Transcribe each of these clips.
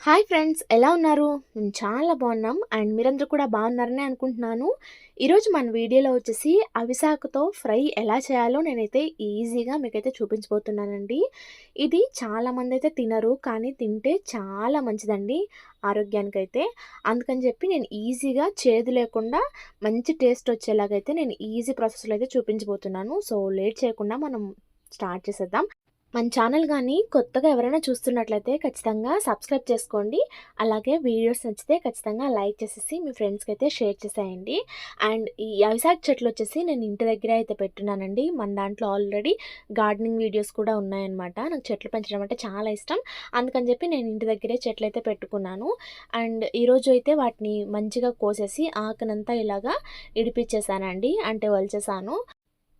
Hi friends, ఎలా ఉన్నారు? మేము చాలా బాగున్నాం అండ్ మీరందరూ కూడా బాగున్నారని అనుకుంటున్నాను. ఈరోజు మన వీడియోలో వచ్చేసి అవిసాకుతో ఫ్రై ఎలా చేయాలో నేనైతే ఈజీగా మీకైతే చూపించబోతున్నానండి. ఇది చాలామంది అయితే తినరు, కానీ తింటే చాలా మంచిదండి ఆరోగ్యానికైతే. అందుకని చెప్పి నేను ఈజీగా చేదు లేకుండా మంచి టేస్ట్ వచ్చేలాగైతే నేను ఈజీ ప్రాసెస్లో అయితే చూపించబోతున్నాను. సో లేట్ చేయకుండా మనం స్టార్ట్ చేసేద్దాం. మన ఛానల్ గానీ కొత్తగా ఎవరైనా చూస్తున్నట్లయితే ఖచ్చితంగా సబ్స్క్రైబ్ చేసుకోండి. అలాగే వీడియోస్ నచ్చితే ఖచ్చితంగా లైక్ చేసేసి మీ ఫ్రెండ్స్‌కి అయితే షేర్ చేసేయండి. అండ్ ఈ అవిసాకు చెట్లు వచ్చేసి నేను ఇంటి దగ్గరే అయితే పెట్టున్నానండి. మన దాంట్లో ఆల్రెడీ గార్డెనింగ్ వీడియోస్ కూడా ఉన్నాయన్నమాట. నాకు చెట్లు పెంచడం అంటే చాలా ఇష్టం. అందుకని చెప్పి నేను ఇంటి దగ్గరే చెట్లయితే పెట్టుకున్నాను. అండ్ ఈరోజు అయితే వాటిని మంచిగా కోసేసి ఆకునంతా ఇలాగా ఇడిపిచ్చేసానండి. అంటే వలిచేసాను.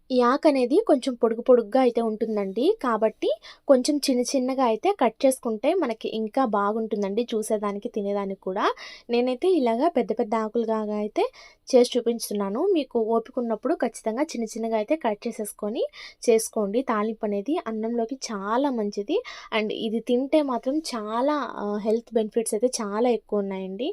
ఈ ఆకనేది కొంచెం పొడుగు పొడుగ్గా అయితే ఉంటుందండి. కాబట్టి కొంచెం చిన్న చిన్నగా అయితే కట్ చేసుకుంటే మనకి ఇంకా బాగుంటుందండి చూసేదానికి, తినేదానికి కూడా. నేనైతే ఇలాగా పెద్ద పెద్ద ఆకులుగా అయితే చేసి చూపించుతున్నాను. మీకు ఓపిక ఉన్నప్పుడు ఖచ్చితంగా చిన్న చిన్నగా అయితే కట్ చేసేసుకొని చేసుకోండి. తాలింపు అనేది అన్నంలోకి చాలా మంచిది. అండ్ ఇది తింటే మాత్రం చాలా హెల్త్ బెనిఫిట్స్ అయితే చాలా ఎక్కువ ఉన్నాయండి.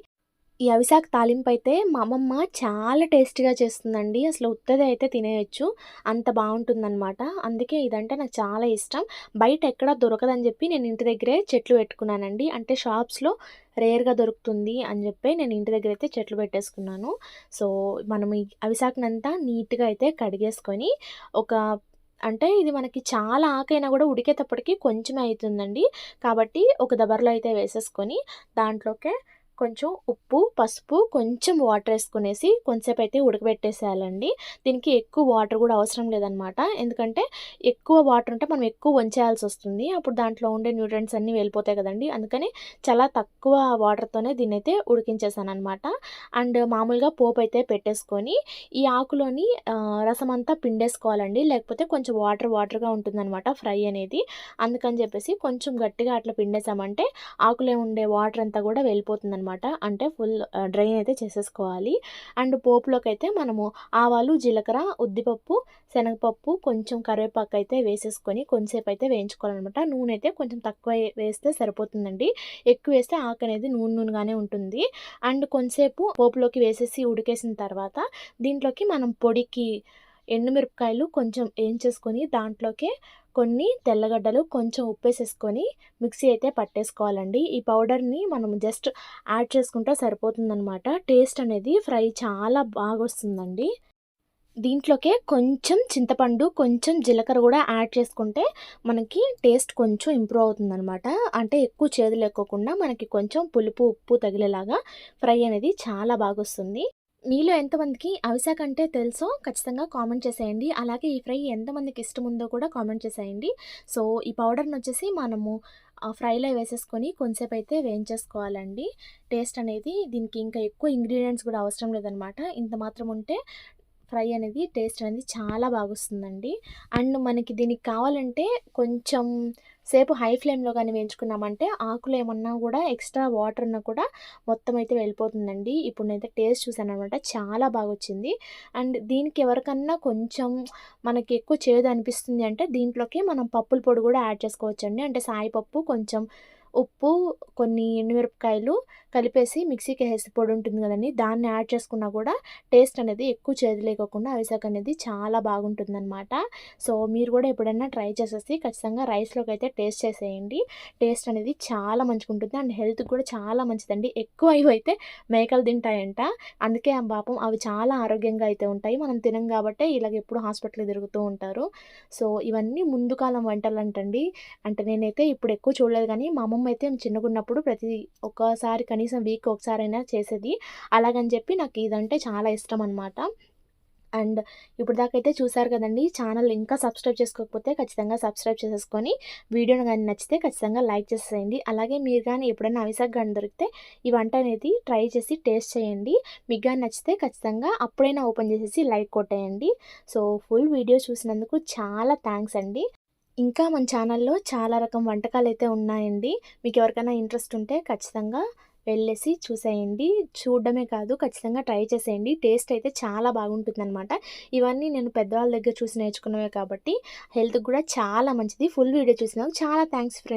ఈ అవిసాకు తాలింపయితే మా అమ్మమ్మ చాలా టేస్టీగా చేస్తుందండి. అసలు ఉత్తదే అయితే తినేయొచ్చు. అంత బావుంటుందనమాట. అందుకే ఇదంటే నాకు చాలా ఇష్టం. బయట ఎక్కడ దొరకదని జెప్పి నేను ఇంటి దగ్గరే చెట్లు పెట్టుకున్నానండి. అంటే షాప్స్‌లో రేర్‌గా దొరుకుతుంది అని జెప్పి నేను ఇంటి దగ్గరైతే చెట్లు పెట్టేసుకున్నాను. సో, మనం ఈ అవిసాకునంతా నీట్‌గా అయితే కడిగేసుకొని ఒక అంటే ఇది మనకి చాలా ఆకైనా గూడా ఉడికేటప్పటికి కొంచెమే అయితుందండి. కాబట్టి ఒక దబరలో అయితే వేసేసుకొని దాంట్లోకే కొంచెం ఉప్పు, పసుపు, కొంచెం వాటరేసుకునేసి కొంసేపయితే ఉడకబెట్టేసేయాలండి. దీనికి ఎక్కువ వాటర్ గూడా అవసరం లేదనమాట. ఎందుకంటే ఎక్కువ వాటర్ ఉంటే మనం ఎక్కువ వంచేయాల్సొస్తుంది. అప్పుడు దాంట్లో ఉండే న్యూట్రియంట్స్ అన్నీ వెళ్ళిపోతాయి కదండీ! అందుకని చాలా తక్కువ వాటర్‌తోనే దీన్నైతే ఉడికించేసాననమాట. అండ్ మామూలుగా పోపయితే పెట్టేసుకొని ఈ ఆకులోని రసమంతా పిండేసుకోవాలండి. లేకపోతే కొంచెం వాటర్ వాటర్‌గా ఉంటుందనమాట ఫ్రై అనేది. అందుకని జెప్పేసి కొంచెం గట్టిగా అట్లా పిండేసామంటే ఆకులో ఉండే వాటర్ అంతా గూడా వెళ్ళిపోతుందనమాట. అంటే ఫుల్ డ్రైన్ అయితే చేసేసుకోవాలి. అండ్ పోపులోకైతే మనము ఆవాలు, జీలకర్ర, ఉద్దిపప్పు, శనగపప్పు, కొంచెం కరివేపాకైతే వేసేసుకొని కొంసేపయితే వేయించుకోవాలనమాట. నూనెయితే కొంచెం తక్కువ వేస్తే సరిపోతుందండి. ఎక్కువేస్తే ఆకనేది నూనె నూనెగానే ఉంటుంది. అండ్ కొంసేపు పోపులోకి వేసేసి ఉడికేసిన తర్వాత దీంట్లోకి మనం పొడికి ఎండుమిరపకాయలు కొంచెం ఏంచేసుకొని దాంట్లోకే కొన్ని తెల్లగడ్డలు, కొంచెం ఉప్పేసేసుకొని మిక్సీ అయితే పట్టేసుకోవాలండి. ఈ పౌడర్‌ని మనం జస్ట్ యాడ్ చేసుకుంటే సరిపోతుందనమాట. టేస్ట్ అనేది ఫ్రై చాలా బాగొస్తుందండి. దీంట్లోకే కొంచెం చింతపండు, కొంచెం జీలకర్ర గూడా యాడ్ చేసుకుంటే మనకి టేస్ట్ కొంచెం ఇంప్రూవ్ అవుతుందనమాట. అంటే ఎక్కువ చేదు లేకోకుండా మనకి కొంచెం పులుపు, ఉప్పు తగిలేలాగా ఫ్రై అనేది చాలా బాగొస్తుంది. మీలో ఎంతమందికి అవిసె కంటే తెలుసో ఖచ్చితంగా కామెంట్ చేసేయండి. అలాగే ఈ ఫ్రై ఎంతమందికి ఇష్టముందో కూడా కామెంట్ చేసేయండి. సో, ఈ పౌడర్‌నొచ్చేసి మనము ఫ్రైలో వేసేసుకొని కొంసేపయితే వేయించేసుకోవాలండి. టేస్ట్ అనేది దీనికి ఇంకా ఎక్కువ ఇంగ్రీడియెంట్స్ గూడా అవసరం లేదనమాట. ఇంత మాత్రం ఉంటే ఫ్రై అనేది టేస్ట్ అనేది చాలా బాగొస్తుందండి. అండ్ మనకి దీనికి కావాలంటే కొంచెం సేపు హై ఫ్లేమ్‌లో గాని వేయించుకున్నామంటే ఆకులో ఏమన్నా గూడా ఎక్స్‌ట్రా వాటర్ ఉన్నా కూడా మొత్తం అయితే వెళ్ళిపోతుందండి. ఇప్పుడు నేనైతే టేస్ట్ చూసాననమాట. చాలా బాగొచ్చింది. అండ్ దీనికి ఎవరికన్నా కొంచెం మనకి ఎక్కువ చేదు అనిపిస్తుంది అంటే దీంట్లోకి మనం పప్పుల పొడి గూడా యాడ్ చేసుకోవచ్చండి. అంటే సాయిపప్పు, కొంచెం ఉప్పు, కొన్ని ఎండుమిరపకాయలు కలిపేసి మిక్సీకేసేసి పొడి ఉంటుంది గదండీ! దాన్ని యాడ్ చేసుకున్నా గూడా టేస్ట్ అనేది ఎక్కువ చేదు లేకోకుండా అవిసెకు అనేది చాలా బాగుంటుందనమాట. సో, మీరు గూడా ఎప్పుడైనా ట్రై చేసేసి ఖచ్చితంగా రైస్‌లోకైతే టేస్ట్ చేసేయండి. టేస్ట్ అనేది చాలా మంచిగుంటుంది. అండ్ హెల్త్‌కి కూడా చాలా మంచిదండి. ఎక్కువ ఇవైతే మేకలు తింటాయంట. అందుకే పాపం అవి చాలా ఆరోగ్యంగా అయితే ఉంటాయి. మనం తినం గాబట్టే ఇలాగ ఎప్పుడు హాస్పిటల్‌కి తిరుగుతూ ఉంటారు. సో, ఇవన్నీ ముందు కాలం వంటలంటండి. అంటే నేనైతే ఇప్పుడు ఎక్కువ చూడలేదు గానీ, మా అమ్మమ్మ అయితే చిన్నగున్నప్పుడు ప్రతి ఒక్కసారి కనీసం వీక్‌కి ఒకసారైనా చేసేది. అలాగని చెప్పి నాకు ఇదంటే చాలా ఇష్టమనమాట. అండ్ ఇప్పటిదాకైతే చూసారు కదండీ! ఛానల్ ఇంకా సబ్స్క్రైబ్ చేసుకోకపోతే ఖచ్చితంగా సబ్స్క్రైబ్ చేసేసుకొని, వీడియోని గాని నచ్చితే ఖచ్చితంగా లైక్ చేసేయండి. అలాగే మీరు గాని ఎప్పుడైనా అవిసెకు గాని దొరికితే ఈ వంట అనేది ట్రై చేసి టేస్ట్ చేయండి. మీకు గాని నచ్చితే ఖచ్చితంగా అప్పుడైనా ఓపెన్ చేసేసి లైక్ కొట్టేయండి. సో, ఫుల్ వీడియో చూసినందుకు చాలా థాంక్స్ అండి. ఇంకా మన ఛానల్‌లో చాలా రకం వంటకాలైతే ఉన్నాయండి. మీకెవరికైనా ఇంట్రెస్ట్ ఉంటే ఖచ్చితంగా వెళ్ళేసి చూసేయండి. చూడడమే కాదు ఖచ్చితంగా ట్రై చేసేయండి. టేస్ట్ అయితే చాలా బాగుంటుందనమాట. ఇవన్నీ నేను పెద్దవాళ్ళ దగ్గర చూసి నేర్చుకున్నవే కాబట్టి హెల్త్‌కి గూడా చాలా మంచిది. ఫుల్ వీడియో చూసినందుకు చాలా థాంక్స్ ఫ్రెండ్స్.